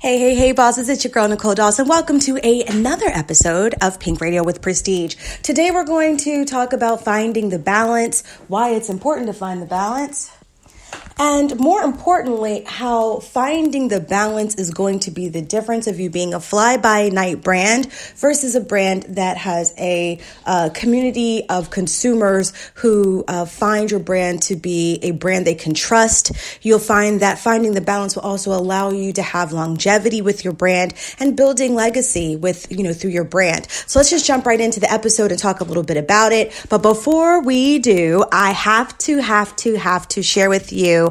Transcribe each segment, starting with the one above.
Hey, bosses, it's your girl, Nicole Dawson. Welcome to another episode of Pink Radio with Prestige. Today, we're going to talk about finding the balance, why it's important to find the balance, and more importantly, how finding the balance is going to be the difference of you being a fly-by-night brand versus a brand that has a community of consumers who find your brand to be a brand they can trust. You'll find that finding the balance will also allow you to have longevity with your brand and building legacy with, through your brand. So let's just jump right into the episode and talk a little bit about it. But before we do, I have to share with you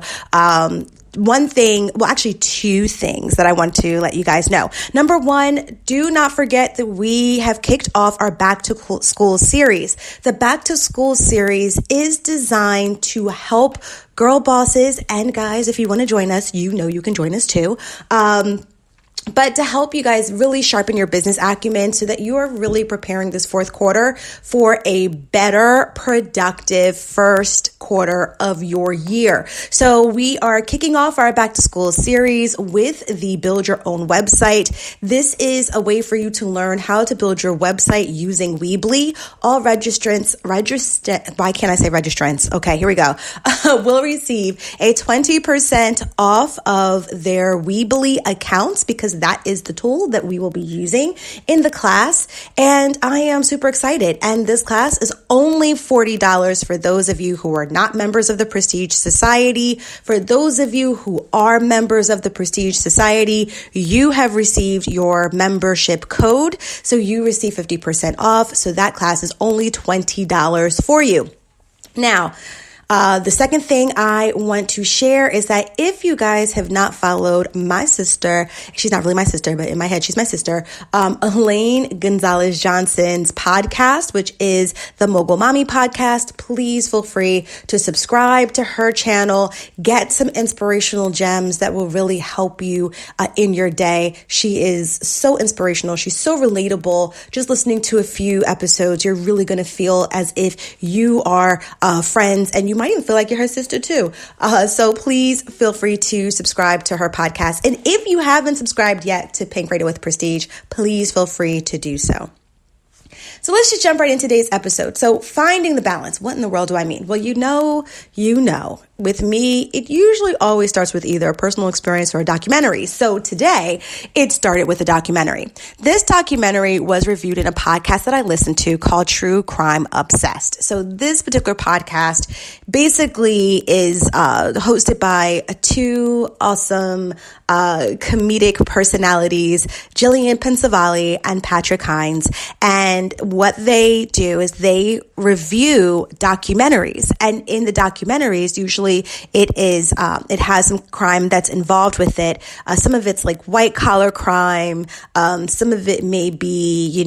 one thing, well, actually two things that I want to let you guys know. Number one, do not forget that we have kicked off our Back to School series. The Back to School series is designed to help girl bosses and guys. If you want to join us, you can join us too. But to help you guys really sharpen your business acumen so that you are really preparing this fourth quarter for a better, productive first quarter of your year. So we are kicking off our back to school series with the Build Your Own Website. This is a way for you to learn how to build your website using Weebly. All why can't I say registrants? Okay, here we go. Will receive a 20% off of their Weebly accounts because that is the tool that we will be using in the class. And I am super excited. And this class is only $40 for those of you who are not members of the Prestige Society. For those of you who are members of the Prestige Society, you have received your membership code. So you receive 50% off. So that class is only $20 for you. Now, the second thing I want to share is that if you guys have not followed my sister, she's not really my sister, but in my head, she's my sister, Elaine Gonzalez Johnson's podcast, which is the Mogul Mommy podcast, please feel free to subscribe to her channel, get some inspirational gems that will really help you in your day. She is so inspirational. She's so relatable. Just listening to a few episodes, you're really going to feel as if you are friends, and you might even feel like you're her sister too. So please feel free to subscribe to her podcast. And if you haven't subscribed yet to Pink Radio with Prestige, please feel free to do so. So let's just jump right into today's episode. So finding the balance, what in the world do I mean? Well, you know, with me, it usually always starts with either a personal experience or a documentary. So today it started with a documentary. This documentary was reviewed in a podcast that I listened to called True Crime Obsessed. So this particular podcast basically is hosted by two awesome comedic personalities, Jillian Pensavalle and Patrick Hines. And what they do is they review documentaries. And in the documentaries, usually it has some crime that's involved with it. Some of it's like white collar crime. Some of it may be,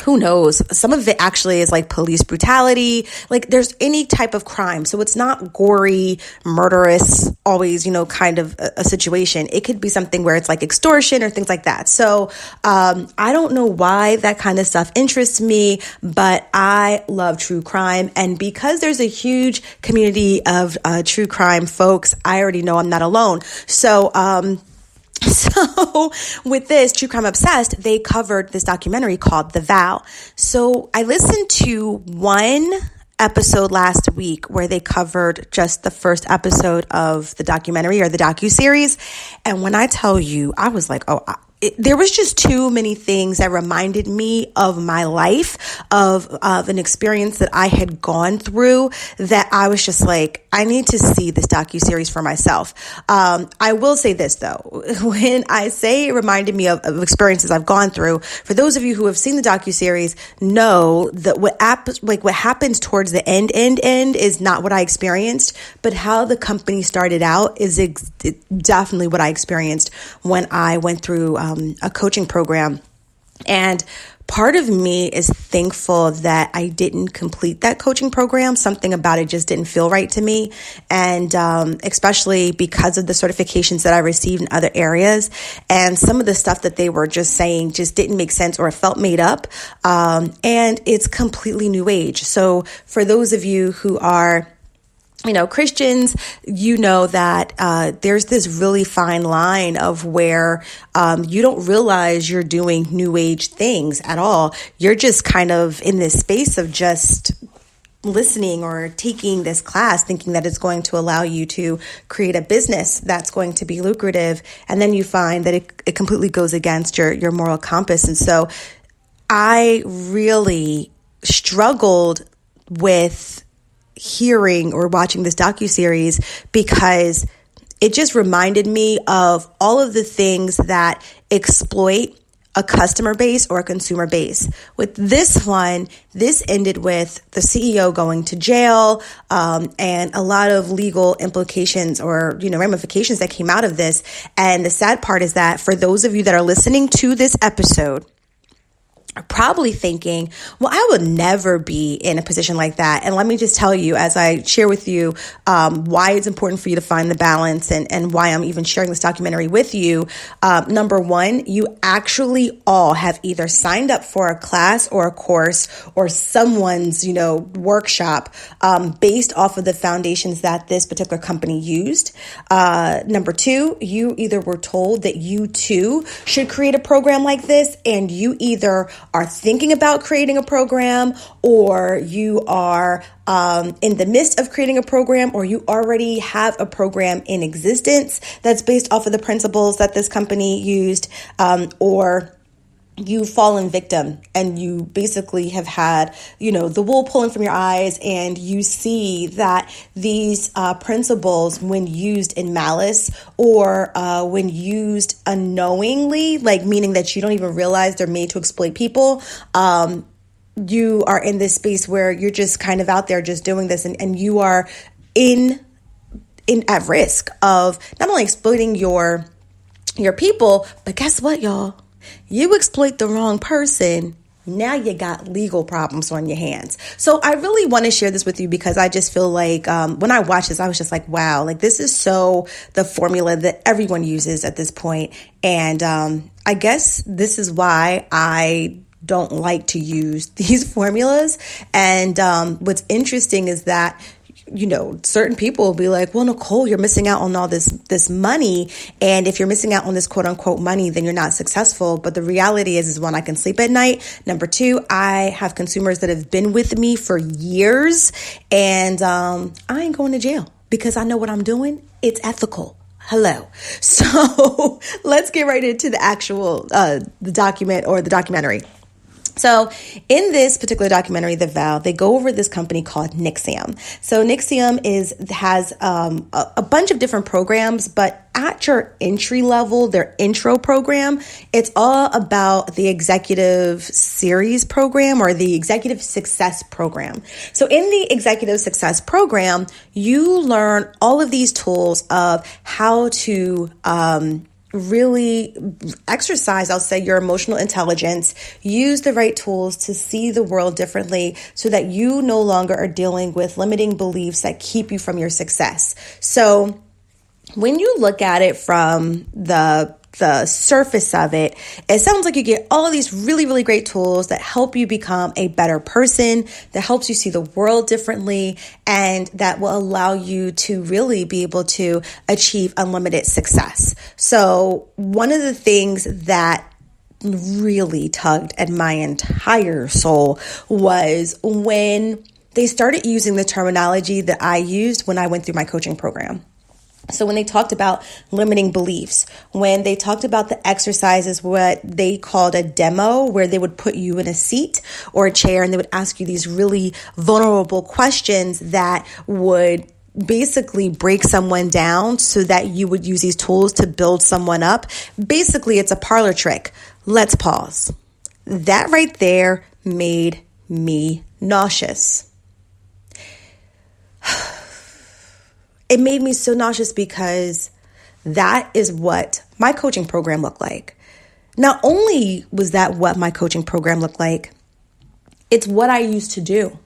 who knows? Some of it actually is like police brutality. Like there's any type of crime. So it's not gory, murderous, always, kind of a situation. It could be something where it's like extortion or things like that. So I don't know why that kind of stuff interests me, but I love true crime. And because there's a huge community of true crime folks, I already know I'm not alone. So with this True Crime Obsessed, they covered this documentary called The Vow. So I listened to one episode last week where they covered just the first episode of the documentary or the docu-series. And when I tell you, I was like, there was just too many things that reminded me of my life, of an experience that I had gone through, that I was just like, I need to see this docuseries for myself. I will say this though, when I say it reminded me of experiences I've gone through, for those of you who have seen the docuseries, know that what happens towards the end is not what I experienced, but how the company started out is definitely what I experienced when I went through a coaching program. And part of me is thankful that I didn't complete that coaching program. Something about it just didn't feel right to me. And especially because of the certifications that I received in other areas. And some of the stuff that they were just saying just didn't make sense or it felt made up. And it's completely new age. So for those of you who are Christians, that there's this really fine line of where you don't realize you're doing new age things at all. You're just kind of in this space of just listening or taking this class thinking that it's going to allow you to create a business that's going to be lucrative. And then you find that it completely goes against your moral compass. And so I really struggled with hearing or watching this docu-series because it just reminded me of all of the things that exploit a customer base or a consumer base. With this one, this ended with the CEO going to jail, and a lot of legal implications or, ramifications that came out of this. And the sad part is that for those of you that are listening to this episode, are probably thinking, well, I would never be in a position like that. And let me just tell you, as I share with you why it's important for you to find the balance and why I'm even sharing this documentary with you. Number one, you actually all have either signed up for a class or a course or someone's, workshop based off of the foundations that this particular company used. Number two, you either were told that you too should create a program like this, and you either are thinking about creating a program, or you are in the midst of creating a program, or you already have a program in existence that's based off of the principles that this company used, or you've fallen victim and you basically have had, the wool pulling from your eyes, and you see that these principles, when used in malice or when used unknowingly, like meaning that you don't even realize they're made to exploit people, you are in this space where you're just kind of out there just doing this, and you are at risk of not only exploiting your people, but guess what, y'all? You exploit the wrong person, now you got legal problems on your hands. So I really want to share this with you because I just feel like when I watched this, I was just like, wow, like this is so the formula that everyone uses at this point. And I guess this is why I don't like to use these formulas. And what's interesting is that certain people will be like, well, Nicole, you're missing out on all this money. And if you're missing out on this quote unquote money, then you're not successful. But the reality is one, I can sleep at night. Number two, I have consumers that have been with me for years, and I ain't going to jail because I know what I'm doing. It's ethical. Hello. So let's get right into the actual, the document or the documentary. So in this particular documentary, The Vow, they go over this company called Nixium. So Nixium has a bunch of different programs, but at your entry level, their intro program, it's all about the executive series program or the executive success program. So in the executive success program, you learn all of these tools of how to really exercise, I'll say, your emotional intelligence, use the right tools to see the world differently so that you no longer are dealing with limiting beliefs that keep you from your success. So when you look at it from the surface of it, it sounds like you get all of these really, really great tools that help you become a better person, that helps you see the world differently, and that will allow you to really be able to achieve unlimited success. So one of the things that really tugged at my entire soul was when they started using the terminology that I used when I went through my coaching program. So when they talked about limiting beliefs, when they talked about the exercises, what they called a demo, where they would put you in a seat or a chair and they would ask you these really vulnerable questions that would basically break someone down so that you would use these tools to build someone up. Basically, it's a parlor trick. Let's pause. That right there made me nauseous. It made me so nauseous because that is what my coaching program looked like. Not only was that what my coaching program looked like, it's what I used to do.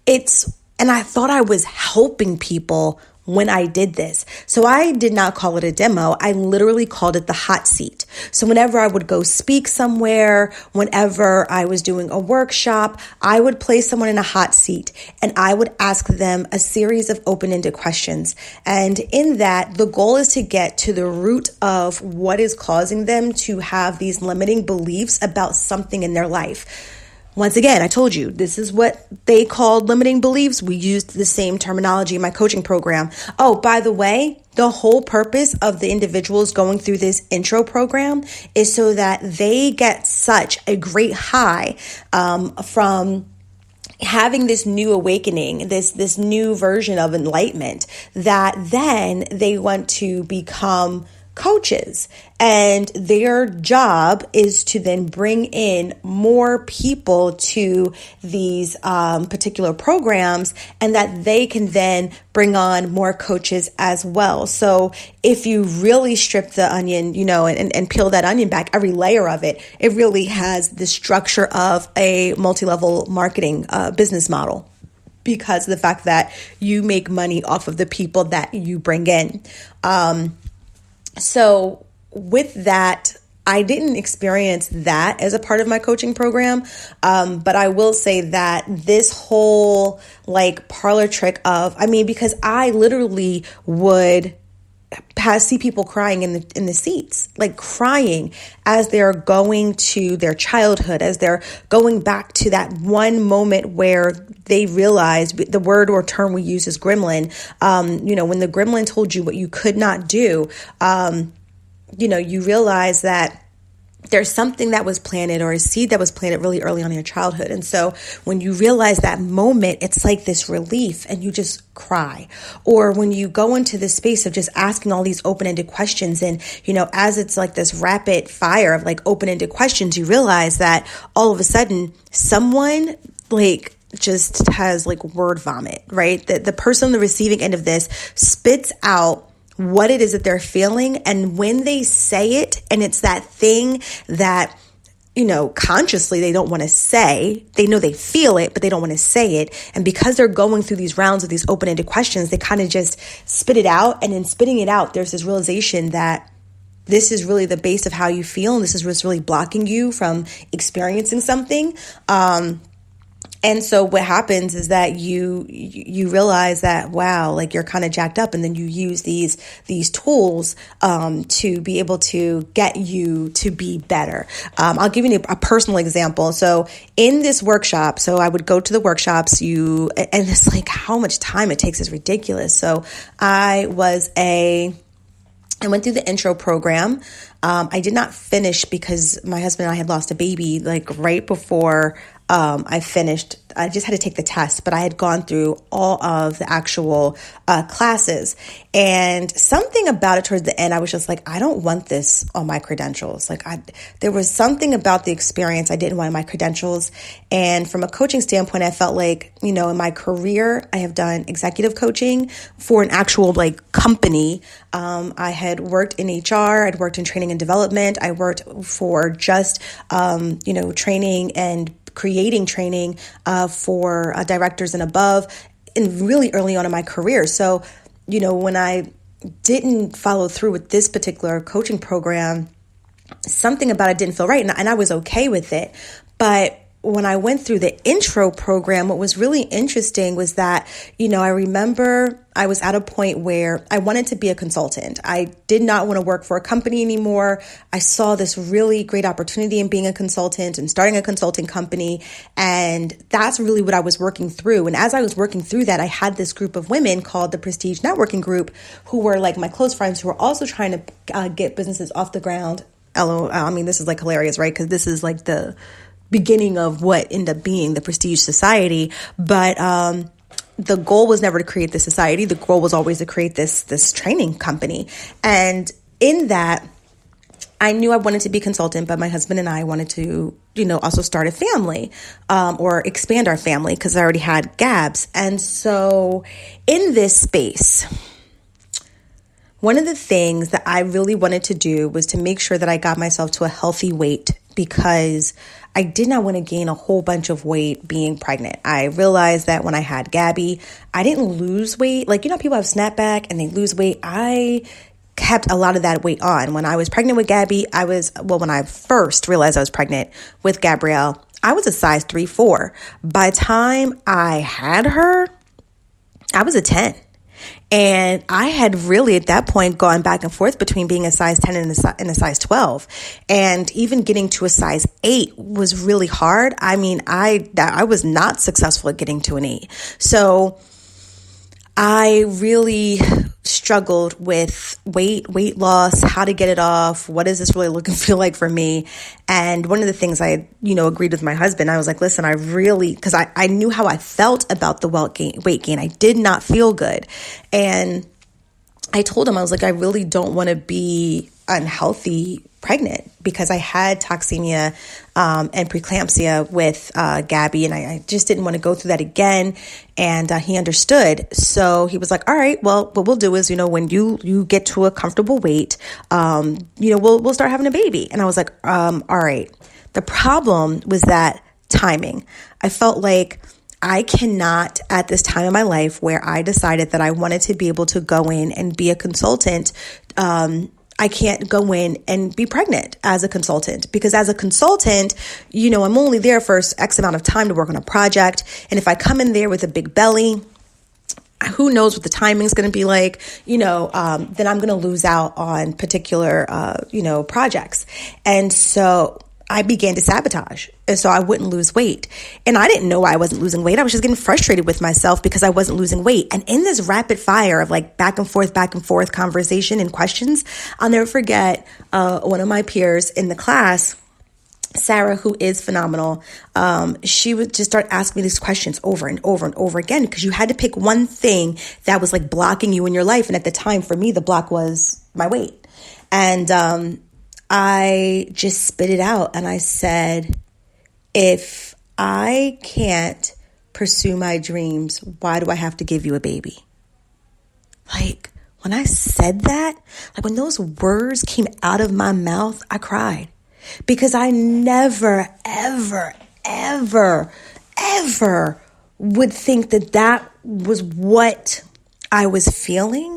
And I thought I was helping people when I did this. So I did not call it a demo. I literally called it the hot seat. So whenever I would go speak somewhere, whenever I was doing a workshop, I would place someone in a hot seat and I would ask them a series of open-ended questions. And in that, the goal is to get to the root of what is causing them to have these limiting beliefs about something in their life. Once again, I told you, this is what they called limiting beliefs. We used the same terminology in my coaching program. Oh, by the way, the whole purpose of the individuals going through this intro program is so that they get such a great high from having this new awakening, this new version of enlightenment, that then they want to become coaches, and their job is to then bring in more people to these particular programs, and that they can then bring on more coaches as well. So if you really strip the onion, and peel that onion back, every layer of it, it really has the structure of a multi-level marketing business model, because of the fact that you make money off of the people that you bring in. So with that, I didn't experience that as a part of my coaching program. But I will say that this whole parlor trick because I literally would see people crying in the seats, crying as they're going to their childhood, as they're going back to that one moment where they realized, the word or term we use is gremlin. When the gremlin told you what you could not do, you realize that there's something that was planted, or a seed that was planted really early on in your childhood. And so when you realize that moment, it's like this relief and you just cry. Or when you go into the space of just asking all these open-ended questions, and, as it's like this rapid fire of open-ended questions, you realize that all of a sudden someone just has word vomit, right? The person on the receiving end of this spits out what it is that they're feeling. And when they say it, and it's that thing that, consciously they don't want to say, they know they feel it, but they don't want to say it. And because they're going through these rounds of these open-ended questions, they kind of just spit it out. And in spitting it out, there's this realization that this is really the base of how you feel. And this is what's really blocking you from experiencing something. And so what happens is that you realize that, wow, you're kind of jacked up, and then you use these tools to be able to get you to be better. I'll give you a personal example. So in this workshop, so I would go to the workshops, and it's how much time it takes is ridiculous. So I went through the intro program. I did not finish because my husband and I had lost a baby right before I finished. I just had to take the test, but I had gone through all of the actual classes. And something about it towards the end, I was just I don't want this on my credentials. There was something about the experience I didn't want on my credentials. And from a coaching standpoint, I felt in my career, I have done executive coaching for an actual company. I had worked in HR, I'd worked in training and development. I worked for just, training and creating training for directors and above, and really early on in my career. So, when I didn't follow through with this particular coaching program, something about it didn't feel right. And I was okay with it. But when I went through the intro program, what was really interesting was that, I remember I was at a point where I wanted to be a consultant. I did not want to work for a company anymore. I saw this really great opportunity in being a consultant and starting a consulting company. And that's really what I was working through. And as I was working through that, I had this group of women called the Prestige Networking Group, who were my close friends, who were also trying to get businesses off the ground. I mean, this is hilarious, right? Because this is the beginning of what ended up being the Prestige Society. But the goal was never to create the society. The goal was always to create this training company. And in that, I knew I wanted to be a consultant, but my husband and I wanted to, also start a family or expand our family, because I already had Gabs. And so in this space, one of the things that I really wanted to do was to make sure that I got myself to a healthy weight because I did not want to gain a whole bunch of weight being pregnant. I realized that when I had Gabby, I didn't lose weight. Like, people have snapback and they lose weight. I kept a lot of that weight on. When I was pregnant with Gabby, when I first realized I was pregnant with Gabrielle, I was a size 3-4. By the time I had her, I was a 10. And I had really at that point gone back and forth between being a size 10 and a size 12. And even getting to a size 8 was really hard. I mean, I was not successful at getting to an 8. So I really struggled with weight loss, how to get it off, what does this really look and feel like for me? And one of the things I, agreed with my husband, I was like, listen, because I knew how I felt about the weight gain. I did not feel good. And I told him, I was like, I really don't want to be unhealthy pregnant because I had toxemia and preeclampsia with Gabby, and I just didn't want to go through that again. And he understood. So he was like, all right, well, what we'll do is, when you get to a comfortable weight, we'll start having a baby. And I was like, all right. The problem was that timing. I felt like I cannot, at this time in my life where I decided that I wanted to be able to go in and be a consultant, I can't go in and be pregnant as a consultant, because as a consultant, I'm only there for X amount of time to work on a project. And if I come in there with a big belly, who knows what the timing is going to be like, then I'm going to lose out on particular, projects. And so I began to sabotage, and so I wouldn't lose weight. And I didn't know I wasn't losing weight. I was just getting frustrated with myself because I wasn't losing weight. And in this rapid fire of like back and forth conversation and questions, I'll never forget one of my peers in the class, Sarah, who is phenomenal. She would just start asking me these questions over and over and over again, because you had to pick one thing that was like blocking you in your life. And at the time for me, the block was my weight. And I just spit it out and I said, if I can't pursue my dreams, why do I have to give you a baby? Like, when I said that, like when those words came out of my mouth, I cried, because I never, ever, ever, ever would think that was what I was feeling.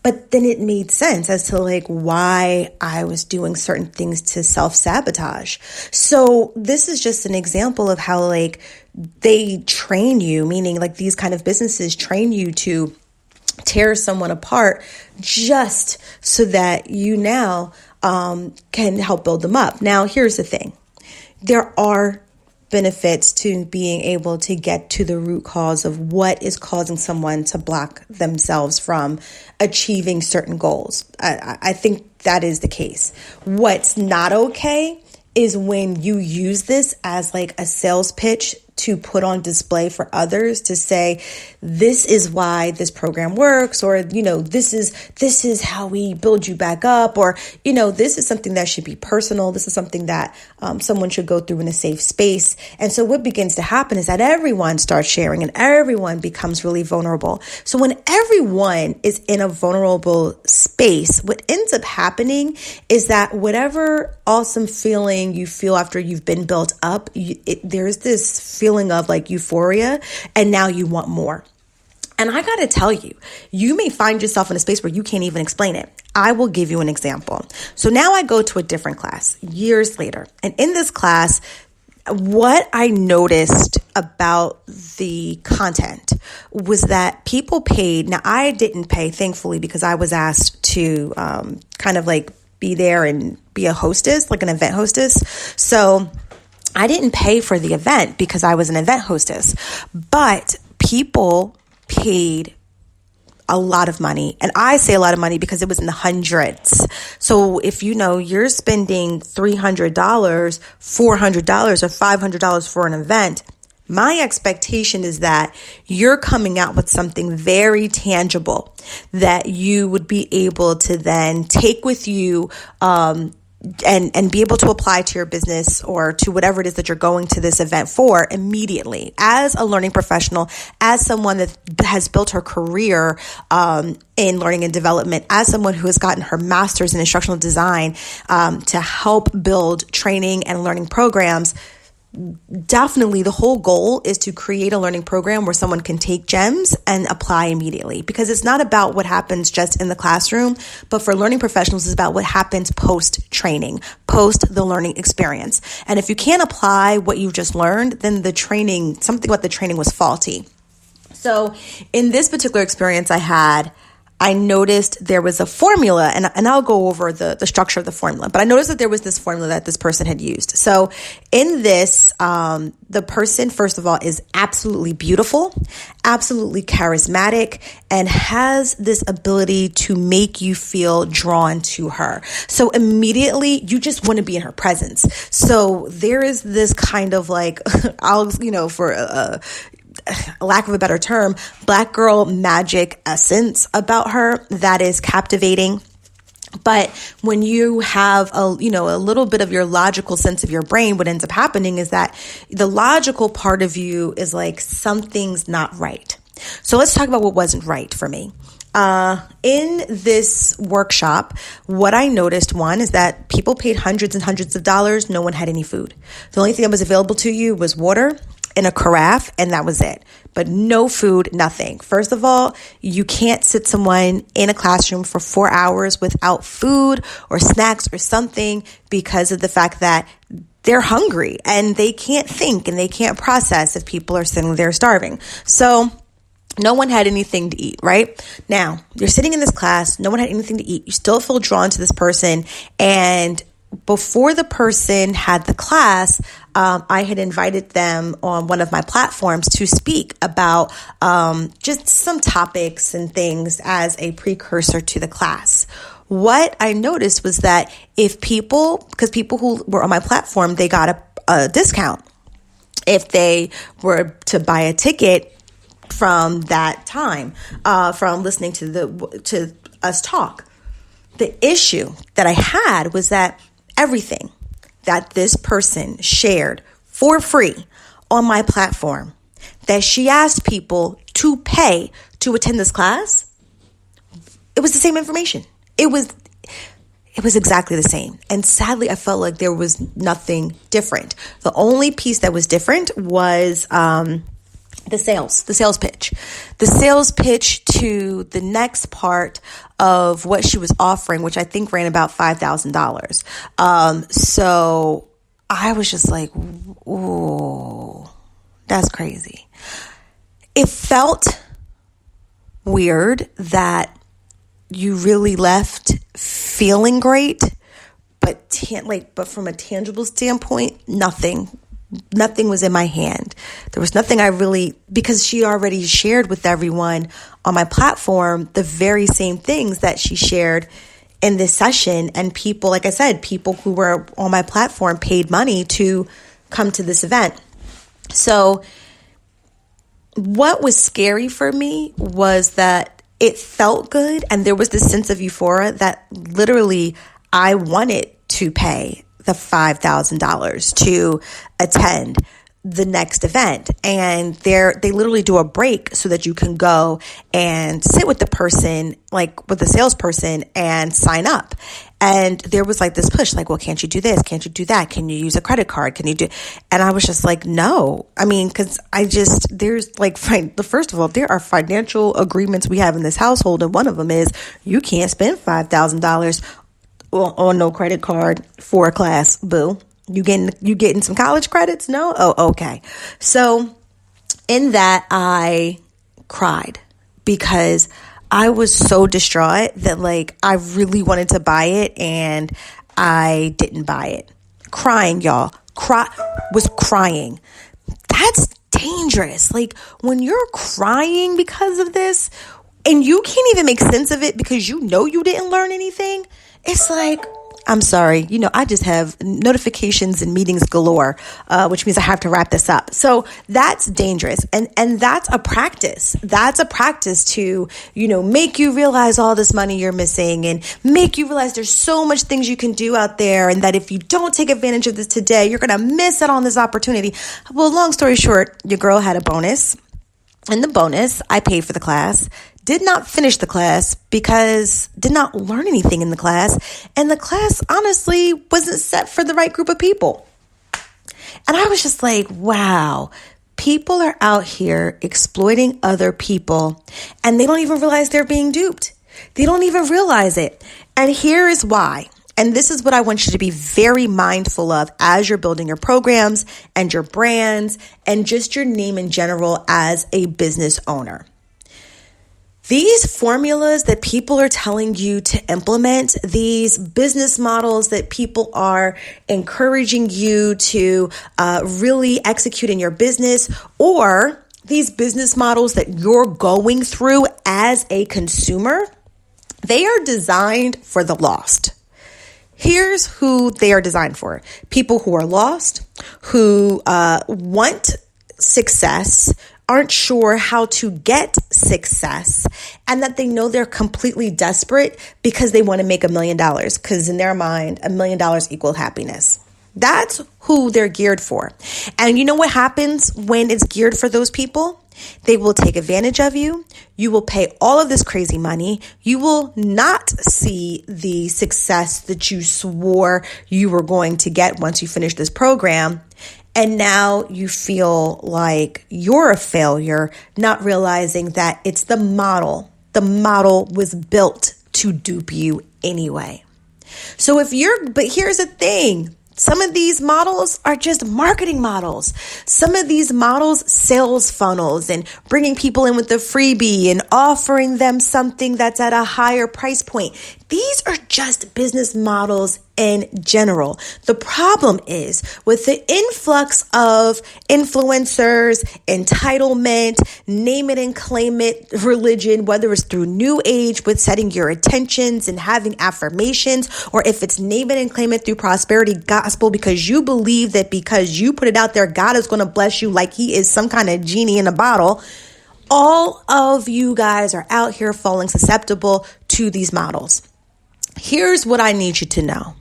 But then it made sense as to like why I was doing certain things to self-sabotage. So this is just an example of how like they train you, meaning like these kind of businesses train you to tear someone apart just so that you now can help build them up. Now, here's the thing. There are benefits to being able to get to the root cause of what is causing someone to block themselves from achieving certain goals. I think that is the case. What's not okay is when you use this as like a sales pitch to put on display for others to say, this is why this program works, or, this is how we build you back up, or, this is something that should be personal. This is something that someone should go through in a safe space. And so what begins to happen is that everyone starts sharing and everyone becomes really vulnerable. So when everyone is in a vulnerable space, what ends up happening is that whatever awesome feeling you feel after you've been built up, there's this feeling of like euphoria, and now you want more. And I got to tell you, you may find yourself in a space where you can't even explain it. I will give you an example. So now I go to a different class years later. And in this class, what I noticed about the content was that people paid. Now, I didn't pay, thankfully, because I was asked to kind of like be there and be a hostess, like an event hostess. So I didn't pay for the event because I was an event hostess, but people paid a lot of money. And I say a lot of money because it was in the hundreds. So if you're spending $300, $400, or $500 for an event, my expectation is that you're coming out with something very tangible that you would be able to then take with you, and be able to apply to your business or to whatever it is that you're going to this event for immediately. As a learning professional, as someone that has built her career in learning and development, as someone who has gotten her master's in instructional design to help build training and learning programs, definitely the whole goal is to create a learning program where someone can take gems and apply immediately, because it's not about what happens just in the classroom, but for learning professionals, it's about what happens post training, post the learning experience. And if you can't apply what you just learned, then something about the training was faulty. So in this particular experience I noticed there was a formula, and I'll go over the structure of the formula, but I noticed that there was this formula that this person had used. So in this, the person, first of all, is absolutely beautiful, absolutely charismatic, and has this ability to make you feel drawn to her. So immediately you just want to be in her presence. So there is this kind of like, for lack of a better term, black girl magic essence about her that is captivating. But when you have a little bit of your logical sense of your brain, what ends up happening is that the logical part of you is like, something's not right. So let's talk about what wasn't right for me. In this workshop, what I noticed, one, is that people paid hundreds and hundreds of dollars. No one had any food. The only thing that was available to you was water in a carafe, and that was it. But no food, nothing. First of all, you can't sit someone in a classroom for 4 hours without food or snacks or something, because of the fact that they're hungry and they can't think and they can't process if people are sitting there starving. So no one had anything to eat, right? Now, you're sitting in this class, no one had anything to eat. You still feel drawn to this person, and before the person had the class, I had invited them on one of my platforms to speak about just some topics and things as a precursor to the class. What I noticed was that because people who were on my platform, they got a discount if they were to buy a ticket from that time, from listening to us talk. The issue that I had was that everything that this person shared for free on my platform, that she asked people to pay to attend this class, it was the same information. It was exactly the same. And sadly, I felt like there was nothing different. The only piece that was different was the sales pitch. The sales pitch to the next part of what she was offering, which I think ran about $5,000. So I was just like, ooh, that's crazy. It felt weird that you really left feeling great, but from a tangible standpoint, nothing was in my hand. There was nothing because she already shared with everyone on my platform the very same things that she shared in this session. And people, like I said, people who were on my platform paid money to come to this event. So what was scary for me was that it felt good. And there was this sense of euphoria that literally I wanted to pay the $5,000 to attend the next event. And they literally do a break so that you can go and sit with the person, like with the salesperson, and sign up. And there was like this push, like, well, can't you do this? Can't you do that? Can you use a credit card? Can you do? And I was just like, no. I mean, because there's like, first of all, there are financial agreements we have in this household. And one of them is you can't spend $5,000 on no credit card for a class. Boo. You getting some college credits? No? Oh, okay. So in that, I cried because I was so distraught that like I really wanted to buy it and I didn't buy it. Crying, y'all. Was crying. That's dangerous. Like when you're crying because of this and you can't even make sense of it because you know you didn't learn anything. It's like, I'm sorry. I just have notifications and meetings galore, which means I have to wrap this up. So that's dangerous. And that's a practice. That's a practice to, make you realize all this money you're missing and make you realize there's so much things you can do out there. And that if you don't take advantage of this today, you're going to miss out on this opportunity. Well, long story short, your girl had a bonus. And the bonus, I paid for the class, did not finish the class because did not learn anything in the class. And the class honestly wasn't set for the right group of people. And I was just like, wow, people are out here exploiting other people and they don't even realize they're being duped. They don't even realize it. And here is why. And this is what I want you to be very mindful of as you're building your programs and your brands and just your name in general as a business owner. These formulas that people are telling you to implement, these business models that people are encouraging you to really execute in your business, or these business models that you're going through as a consumer, they are designed for the lost. Here's who they are designed for. People who are lost, who want success, aren't sure how to get success, and that they know they're completely desperate because they want to make $1 million, because in their mind, $1 million equals happiness. That's who they're geared for. And you know what happens when it's geared for those people? They will take advantage of you. You will pay all of this crazy money. You will not see the success that you swore you were going to get once you finish this program. And now you feel like you're a failure, not realizing that it's the model. The model was built to dupe you anyway. But here's the thing. Some of these models are just marketing models. Some of these models, sales funnels and bringing people in with a freebie and offering them something that's at a higher price point. These are just business models in general. The problem is with the influx of influencers, entitlement, name it and claim it religion, whether it's through New Age with setting your intentions and having affirmations, or if it's name it and claim it through prosperity gospel because you believe that because you put it out there, God is going to bless you like he is some kind of genie in a bottle. All of you guys are out here falling susceptible to these models. Here's what I need you to know.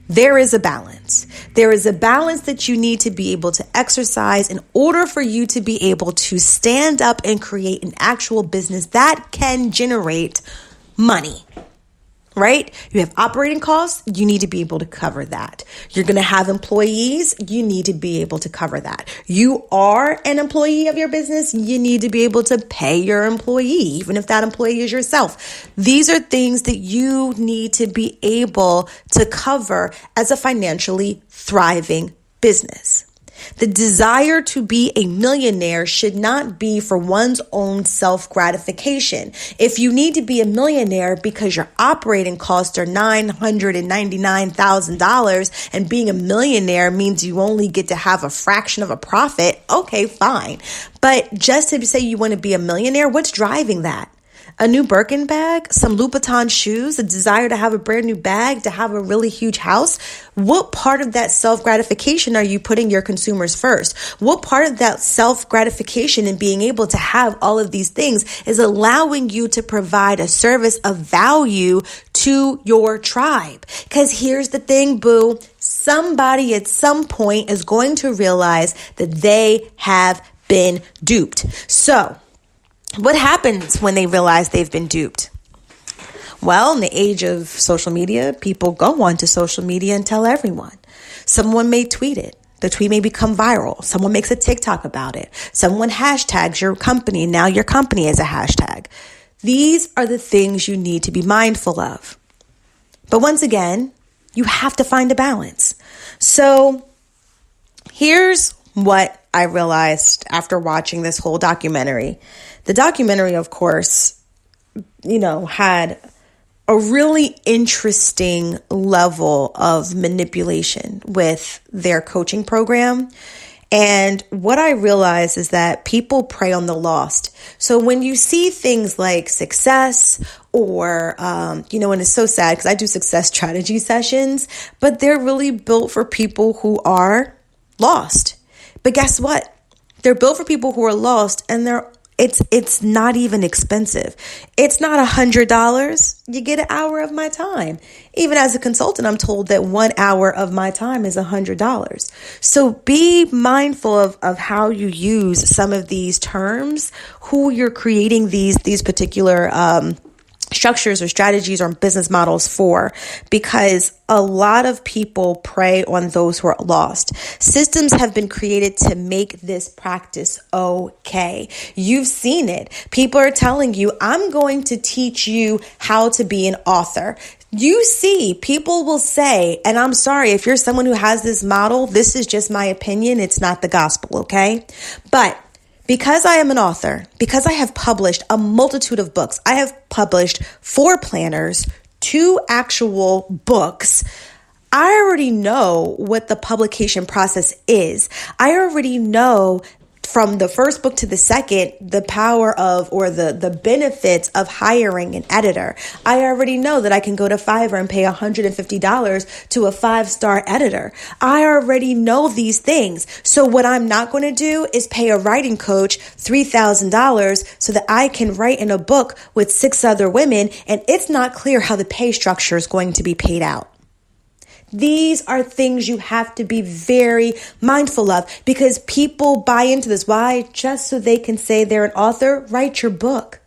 There is a balance. There is a balance that you need to be able to exercise in order for you to be able to stand up and create an actual business that can generate money. Right? You have operating costs. You need to be able to cover that. You're going to have employees. You need to be able to cover that. You are an employee of your business. You need to be able to pay your employee, even if that employee is yourself. These are things that you need to be able to cover as a financially thriving business. The desire to be a millionaire should not be for one's own self-gratification. If you need to be a millionaire because your operating costs are $999,000 and being a millionaire means you only get to have a fraction of a profit, okay, fine. But just to say you want to be a millionaire, what's driving that? A new Birkin bag, some Louboutin shoes, a desire to have a brand new bag, to have a really huge house. What part of that self-gratification are you putting your consumers first? What part of that self-gratification and being able to have all of these things is allowing you to provide a service of value to your tribe? Because here's the thing, boo. Somebody at some point is going to realize that they have been duped. So, what happens when they realize they've been duped? Well, in the age of social media, people go onto social media and tell everyone. Someone may tweet it. The tweet may become viral. Someone makes a TikTok about it. Someone hashtags your company. Now your company is a hashtag. These are the things you need to be mindful of. But once again, you have to find a balance. So here's what I realized after watching this whole documentary. The documentary, of course, had a really interesting level of manipulation with their coaching program. And what I realize is that people prey on the lost. So when you see things like success or, and it's so sad because I do success strategy sessions, but they're really built for people who are lost. But guess what? They're built for people who are lost, and it's not even expensive. It's not $100. You get an hour of my time. Even as a consultant, I'm told that 1 hour of my time is $100. So be mindful of how you use some of these terms, who you're creating these particular structures or strategies or business models for, because a lot of people prey on those who are lost. Systems have been created to make this practice okay. You've seen it. People are telling you, I'm going to teach you how to be an author. You see, people will say, and I'm sorry, if you're someone who has this model, this is just my opinion. It's not the gospel, okay? But because I am an author, because I have published a multitude of books, I have published 4 planners, 2 actual books, I already know what the publication process is. I already know from the first book to the second, the power of, or the benefits of hiring an editor. I already know that I can go to Fiverr and pay $150 to a 5-star editor. I already know these things. So what I'm not going to do is pay a writing coach $3,000 so that I can write in a book with 6 other women, and it's not clear how the pay structure is going to be paid out. These are things you have to be very mindful of, because people buy into this. Why? Just so they can say they're an author. Write your book.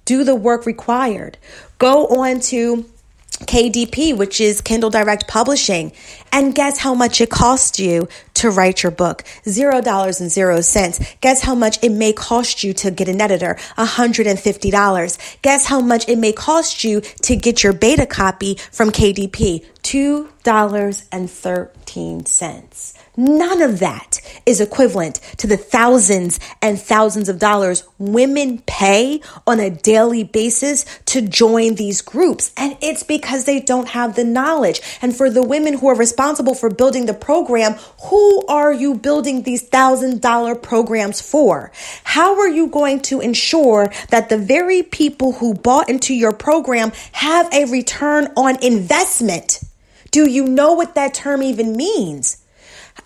Do the work required. Go on to KDP, which is Kindle Direct Publishing, and guess how much it costs you to write your book? $0.00. Guess how much it may cost you to get an editor? $150. Guess how much it may cost you to get your beta copy from KDP? $2.13. None of that is equivalent to the thousands and thousands of dollars women pay on a daily basis to join these groups. And it's because they don't have the knowledge. And for the women who are responsible for building the program, who are you building these $1,000 programs for? How are you going to ensure that the very people who bought into your program have a return on investment? Do you know what that term even means?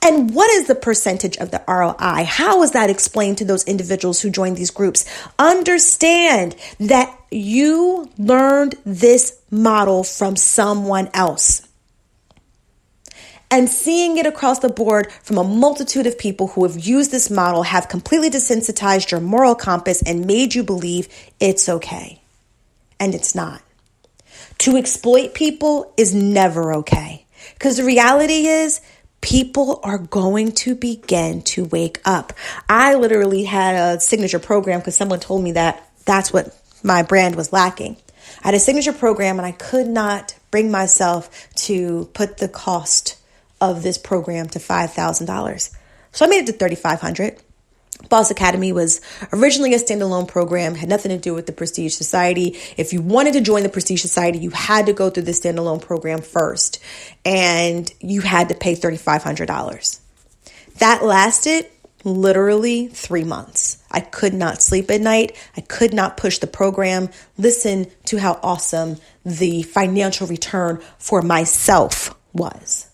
And what is the percentage of the ROI? How is that explained to those individuals who join these groups? Understand that you learned this model from someone else. And seeing it across the board from a multitude of people who have used this model have completely desensitized your moral compass and made you believe it's okay. And it's not. To exploit people is never okay. Because the reality is, people are going to begin to wake up. I literally had a signature program because someone told me that that's what my brand was lacking. I had a signature program and I could not bring myself to put the cost of this program to $5,000. So I made it to $3,500. Boss Academy was originally a standalone program, had nothing to do with the Prestige Society. If you wanted to join the Prestige Society, you had to go through the standalone program first, and you had to pay $3,500. That lasted literally 3 months. I could not sleep at night. I could not push the program. Listen to how awesome the financial return for myself was.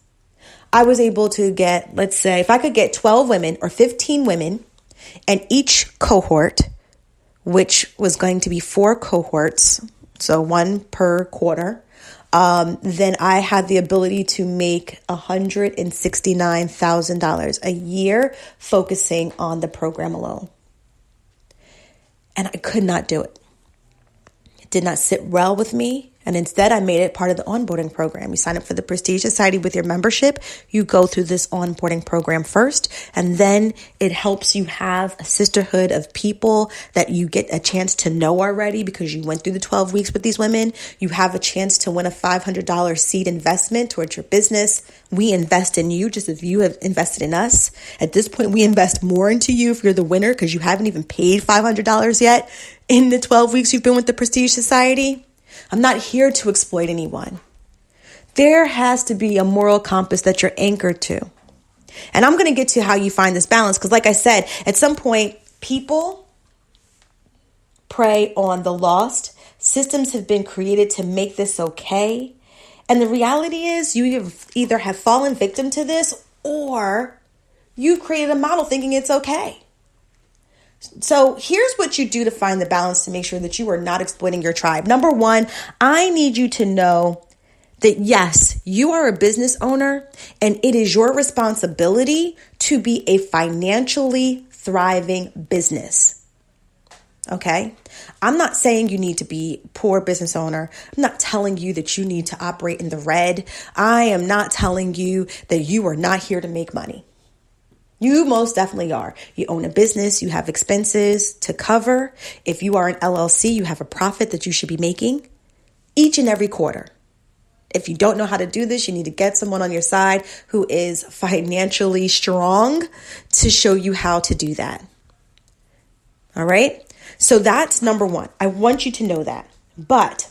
I was able to get, let's say, if I could get 12 women or 15 women, and each cohort, which was going to be 4 cohorts, so 1 per quarter, then I had the ability to make $169,000 a year focusing on the program alone. And I could not do it. It did not sit well with me. And instead, I made it part of the onboarding program. You sign up for the Prestige Society with your membership. You go through this onboarding program first, and then it helps you have a sisterhood of people that you get a chance to know already because you went through the 12 weeks with these women. You have a chance to win a $500 seed investment towards your business. We invest in you just as you have invested in us. At this point, we invest more into you if you're the winner because you haven't even paid $500 yet in the 12 weeks you've been with the Prestige Society. I'm not here to exploit anyone. There has to be a moral compass that you're anchored to. And I'm going to get to how you find this balance because, like I said, at some point, people prey on the lost. Systems have been created to make this okay. And the reality is you either have fallen victim to this or you created a model thinking it's okay. So here's what you do to find the balance to make sure that you are not exploiting your tribe. Number one, I need you to know that yes, you are a business owner and it is your responsibility to be a financially thriving business. Okay? I'm not saying you need to be a poor business owner. I'm not telling you that you need to operate in the red. I am not telling you that you are not here to make money. You most definitely are. You own a business, you have expenses to cover. If you are an LLC, you have a profit that you should be making each and every quarter. If you don't know how to do this, you need to get someone on your side who is financially strong to show you how to do that. All right? So that's number one. I want you to know that. But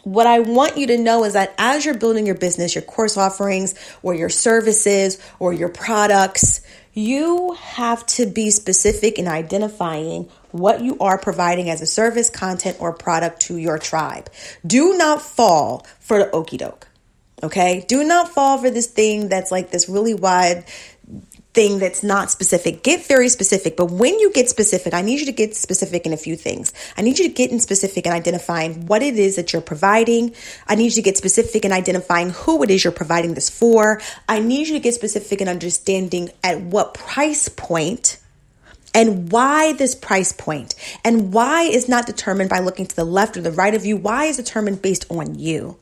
what I want you to know is that as you're building your business, your course offerings, or your services, or your products, you have to be specific in identifying what you are providing as a service, content, or product to your tribe. Do not fall for the okie doke. Okay? Do not fall for this thing that's like this really wide thing that's not specific. Get very specific. But when you get specific, I need you to get specific in a few things. I need you to get in specific in identifying what it is that you're providing. I need you to get specific in identifying who it is you're providing this for. I need you to get specific in understanding at what price point and why this price point, and why is not determined by looking to the left or the right of you. Why is determined based on you.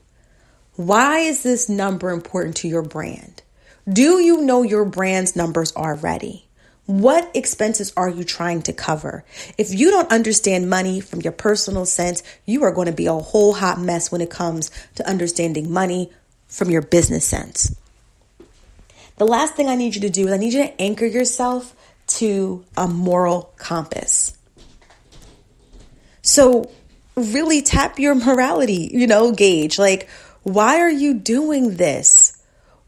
Why is this number important to your brand? Do you know your brand's numbers already? What expenses are you trying to cover? If you don't understand money from your personal sense, you are going to be a whole hot mess when it comes to understanding money from your business sense. The last thing I need you to do is I need you to anchor yourself to a moral compass. So really tap your morality, gauge. Like, why are you doing this?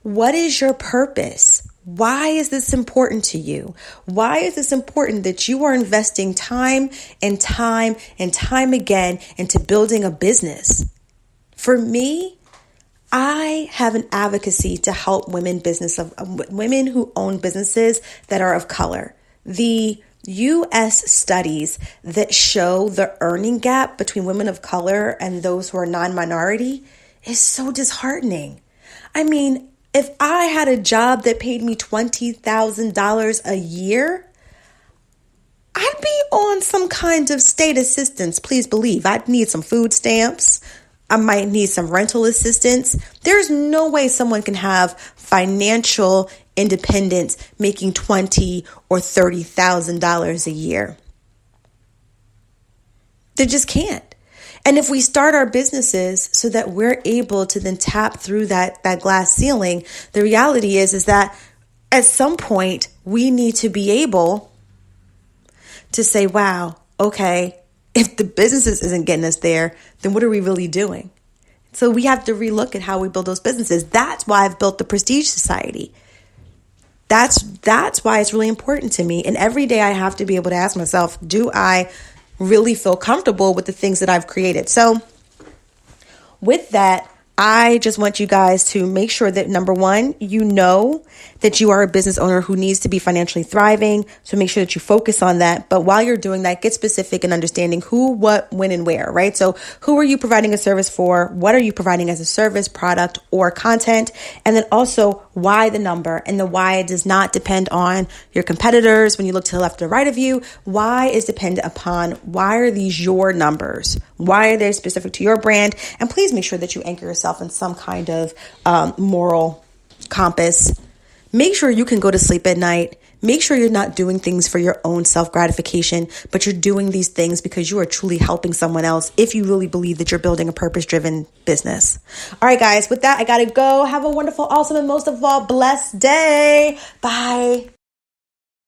What is your purpose? Why is this important to you? Why is this important that you are investing time and time and time again into building a business? For me, I have an advocacy to help women who own businesses that are of color. The U.S. studies that show the earning gap between women of color and those who are non-minority is so disheartening. I mean, if I had a job that paid me $20,000 a year, I'd be on some kind of state assistance. Please believe I'd need some food stamps. I might need some rental assistance. There's no way someone can have financial independence making $20,000 or $30,000 a year. They just can't. And if we start our businesses so that we're able to then tap through that glass ceiling, the reality is that at some point we need to be able to say, wow, okay, if the businesses isn't getting us there, then what are we really doing? So we have to relook at how we build those businesses. That's why I've built the Prestige Society. That's why it's really important to me. And every day I have to be able to ask myself, do I really feel comfortable with the things that I've created? So with that, I just want you guys to make sure that number one, you know that you are a business owner who needs to be financially thriving. So make sure that you focus on that. But while you're doing that, get specific in understanding who, what, when, and where, right? So who are you providing a service for? What are you providing as a service, product, or content? And then also why the number, and the why does not depend on your competitors. When you look to the left or right of you, why is dependent upon why are these your numbers? Why are they specific to your brand? And please make sure that you anchor yourself in some kind of moral compass. Make sure you can go to sleep at night. Make sure you're not doing things for your own self-gratification, but you're doing these things because you are truly helping someone else if you really believe that you're building a purpose-driven business. All right, guys, with that, I got to go. Have a wonderful, awesome, and most of all, blessed day. Bye.